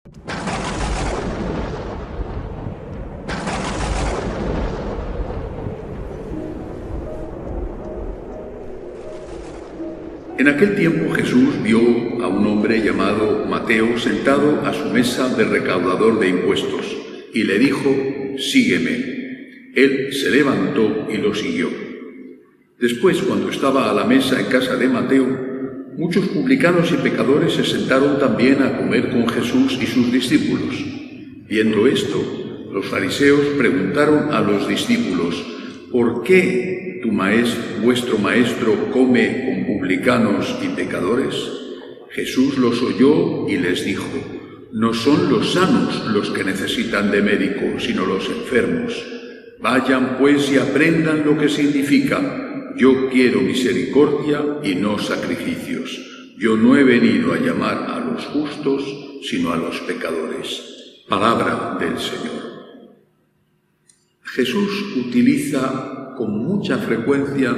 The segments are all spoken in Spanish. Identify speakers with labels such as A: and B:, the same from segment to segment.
A: En aquel tiempo Jesús vio a un hombre llamado Mateo sentado a su mesa de recaudador de impuestos y le dijo: «Sígueme». Él se levantó y lo siguió. Después, cuando estaba a la mesa en casa de Mateo, muchos publicanos y pecadores se sentaron también a comer con Jesús y sus discípulos. Viendo esto, los fariseos preguntaron a los discípulos: «¿Por qué vuestro maestro come con publicanos y pecadores?» Jesús los oyó y les dijo: «No son los sanos los que necesitan de médico, sino los enfermos. Vayan pues y aprendan lo que significa: yo quiero misericordia y no sacrificios. Yo no he venido a llamar a los justos, sino a los pecadores». Palabra del Señor. Jesús utiliza con mucha frecuencia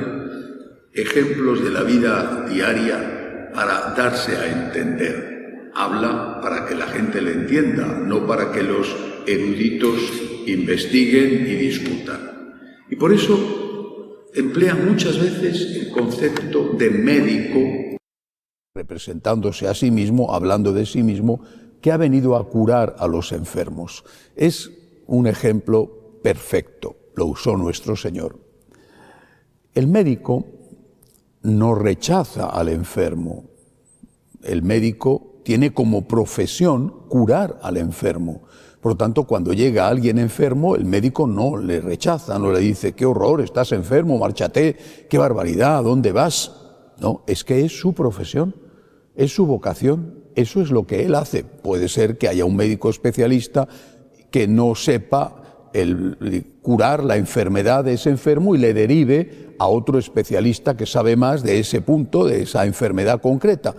A: ejemplos de la vida diaria para darse a entender. Habla para que la gente le entienda, no para que los eruditos investiguen y discutan. Y por eso emplea muchas veces el concepto de médico,
B: representándose a sí mismo, hablando de sí mismo, que ha venido a curar a los enfermos. Es un ejemplo perfecto, lo usó nuestro Señor. El médico no rechaza al enfermo. El médico tiene como profesión curar al enfermo. Por lo tanto, cuando llega alguien enfermo, el médico no le rechaza, no le dice: «¡Qué horror, estás enfermo, márchate, qué barbaridad, ¿a dónde vas?». No, es que es su profesión, es su vocación, eso es lo que él hace. Puede ser que haya un médico especialista que no sepa curar la enfermedad de ese enfermo y le derive a otro especialista que sabe más de ese punto, de esa enfermedad concreta.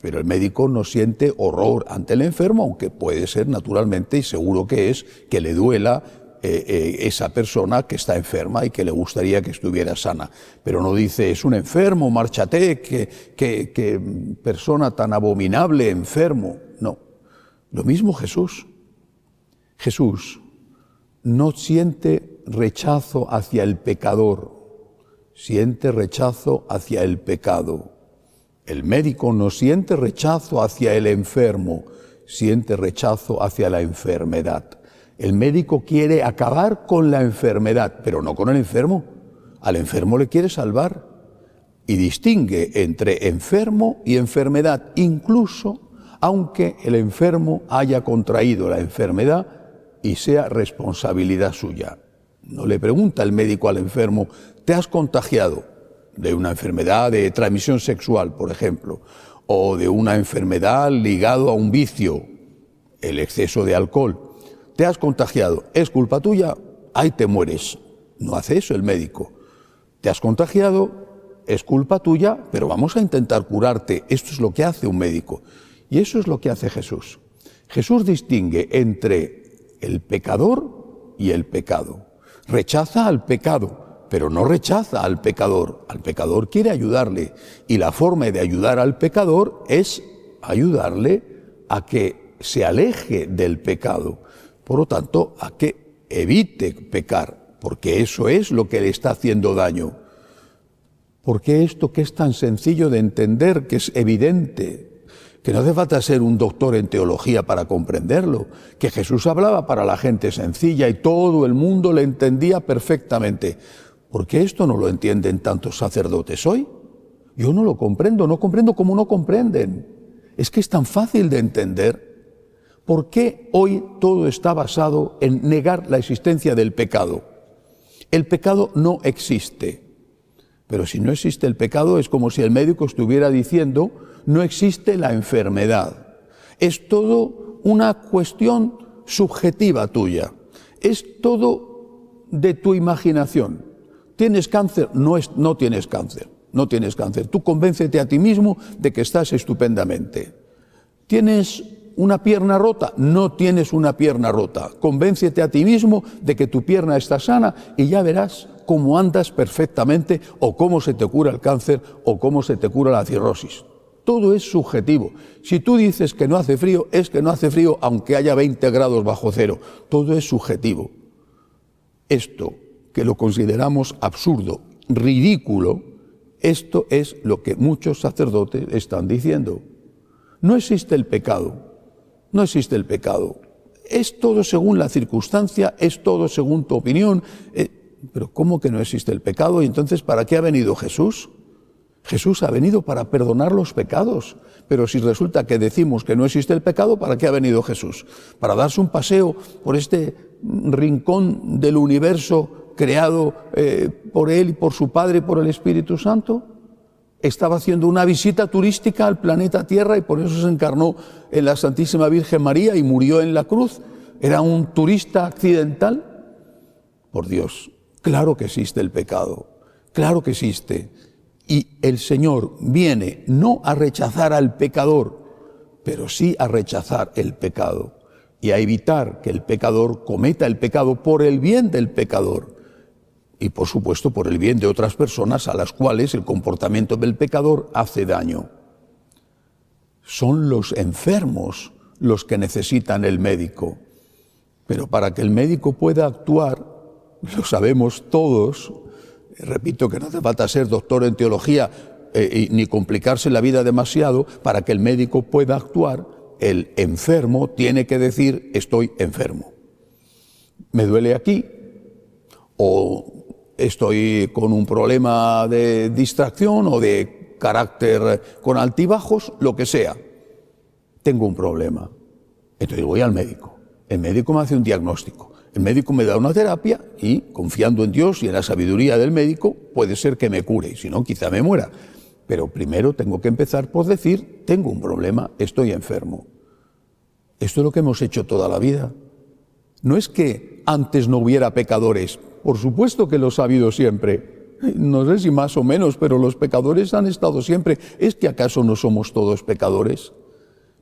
B: Pero el médico no siente horror ante el enfermo, aunque puede ser naturalmente, y seguro que es, que le duela esa persona que está enferma y que le gustaría que estuviera sana. Pero no dice: «Es un enfermo, márchate, qué persona tan abominable, enfermo». No. Lo mismo Jesús. Jesús no siente rechazo hacia el pecador, siente rechazo hacia el pecado. El médico no siente rechazo hacia el enfermo, siente rechazo hacia la enfermedad. El médico quiere acabar con la enfermedad, pero no con el enfermo. Al enfermo le quiere salvar y distingue entre enfermo y enfermedad, incluso aunque el enfermo haya contraído la enfermedad y sea responsabilidad suya. No le pregunta el médico al enfermo: «¿Te has contagiado de una enfermedad de transmisión sexual, por ejemplo, o de una enfermedad ligada a un vicio, el exceso de alcohol? ¿Te has contagiado? ¿Es culpa tuya? Ahí te mueres». No hace eso el médico. «Te has contagiado, es culpa tuya, pero vamos a intentar curarte». Esto es lo que hace un médico. Y eso es lo que hace Jesús. Jesús distingue entre el pecador y el pecado. Rechaza al pecado, pero no rechaza al pecador. Al pecador quiere ayudarle, y la forma de ayudar al pecador es ayudarle a que se aleje del pecado. Por lo tanto, a que evite pecar, porque eso es lo que le está haciendo daño. Porque esto que es tan sencillo de entender, que es evidente, que no hace falta ser un doctor en teología para comprenderlo, que Jesús hablaba para la gente sencilla y todo el mundo le entendía perfectamente. ¿Por qué esto no lo entienden tantos sacerdotes hoy? Yo no lo comprendo, no comprendo cómo no comprenden. Es que es tan fácil de entender. ¿Por qué hoy todo está basado en negar la existencia del pecado? El pecado no existe. Pero si no existe el pecado, es como si el médico estuviera diciendo: no existe la enfermedad. Es todo una cuestión subjetiva tuya. Es todo de tu imaginación. ¿Tienes cáncer? No tienes cáncer. No tienes cáncer. Tú convéncete a ti mismo de que estás estupendamente. ¿Tienes una pierna rota? No tienes una pierna rota. Convéncete a ti mismo de que tu pierna está sana y ya verás cómo andas perfectamente, o cómo se te cura el cáncer, o cómo se te cura la cirrosis. Todo es subjetivo. Si tú dices que no hace frío, es que no hace frío aunque haya 20 grados bajo cero. Todo es subjetivo. Esto, que lo consideramos absurdo, ridículo, esto es lo que muchos sacerdotes están diciendo. No existe el pecado. No existe el pecado. Es todo según la circunstancia, es todo según tu opinión. Pero ¿cómo que no existe el pecado? ¿Y entonces para qué ha venido Jesús? Jesús ha venido para perdonar los pecados. Pero si resulta que decimos que no existe el pecado, ¿para qué ha venido Jesús? ¿Para darse un paseo por este rincón del universo creado por Él y por su Padre y por el Espíritu Santo? Estaba haciendo una visita turística al planeta Tierra y por eso se encarnó en la Santísima Virgen María y murió en la cruz. ¿Era un turista accidental? Por Dios, claro que existe el pecado, claro que existe. Y el Señor viene no a rechazar al pecador, pero sí a rechazar el pecado y a evitar que el pecador cometa el pecado por el bien del pecador y, por supuesto, por el bien de otras personas a las cuales el comportamiento del pecador hace daño. Son los enfermos los que necesitan el médico, pero para que el médico pueda actuar, lo sabemos todos. Repito que no hace falta ser doctor en teología ni complicarse la vida demasiado. Para que el médico pueda actuar, el enfermo tiene que decir: estoy enfermo. Me duele aquí, o estoy con un problema de distracción o de carácter con altibajos, lo que sea. Tengo un problema. Entonces voy al médico. El médico me hace un diagnóstico. El médico me da una terapia y, confiando en Dios y en la sabiduría del médico, puede ser que me cure, si no, quizá me muera. Pero primero tengo que empezar por decir: tengo un problema, estoy enfermo. Esto es lo que hemos hecho toda la vida. No es que antes no hubiera pecadores, por supuesto que los ha habido siempre. No sé si más o menos, pero los pecadores han estado siempre. ¿Es que acaso no somos todos pecadores?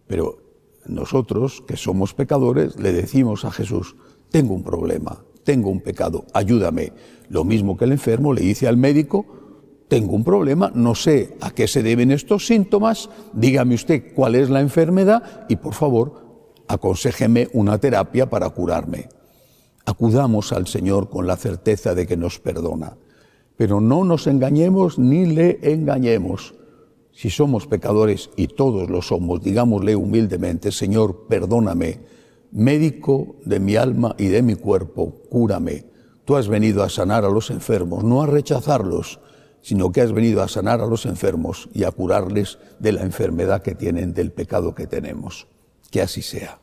B: Pero nosotros, que somos pecadores, le decimos a Jesús: tengo un problema, tengo un pecado, ayúdame. Lo mismo que el enfermo le dice al médico: tengo un problema, no sé a qué se deben estos síntomas, dígame usted cuál es la enfermedad y, por favor, aconséjeme una terapia para curarme. Acudamos al Señor con la certeza de que nos perdona, pero no nos engañemos ni le engañemos. Si somos pecadores, y todos lo somos, digámosle humildemente: Señor, perdóname, médico de mi alma y de mi cuerpo, cúrame. Tú has venido a sanar a los enfermos, no a rechazarlos, sino que has venido a sanar a los enfermos y a curarles de la enfermedad que tienen, del pecado que tenemos. Que así sea.